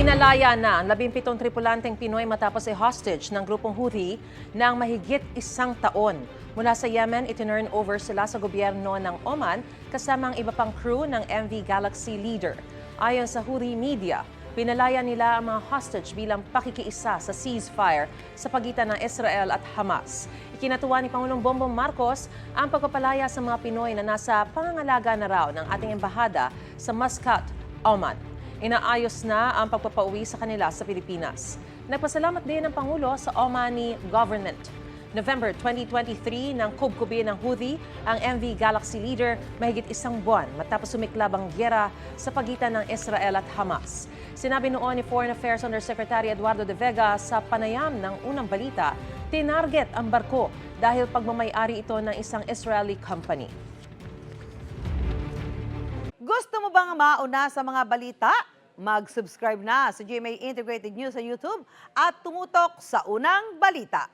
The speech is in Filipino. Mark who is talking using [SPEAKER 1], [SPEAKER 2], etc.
[SPEAKER 1] Pinalaya na ang 17 tripulanteng Pinoy matapos hostage ng grupong Houthi ng mahigit 1 taon. Mula sa Yemen, itinurn over sila sa gobyerno ng Oman kasama ang iba pang crew ng MV Galaxy Leader. Ayon sa Houthi media, pinalaya nila ang mga hostage bilang pakikiisa sa ceasefire sa pagitan ng Israel at Hamas. Ikinatuwa ni Pangulong Bongbong Marcos ang pagpapalaya sa mga Pinoy na nasa pangangalaga na raw ng ating embahada sa Muscat, Oman. Inaayos na ang pagpapauwi sa kanila sa Pilipinas. Nagpasalamat din ang Pangulo sa Omani government. November 2023 nang kubkubin ng Houthi ang MV Galaxy Leader mahigit 1 buwan matapos sumiklab ang gyera sa pagitan ng Israel at Hamas. Sinabi noon ni Foreign Affairs Undersecretary Eduardo de Vega sa panayam ng unang balita, tinarget ang barko dahil pagmamayari ito ng isang Israeli company.
[SPEAKER 2] Gusto mo bang mauna sa mga balita? Mag-subscribe na sa GMA Integrated News sa YouTube at tumutok sa unang balita.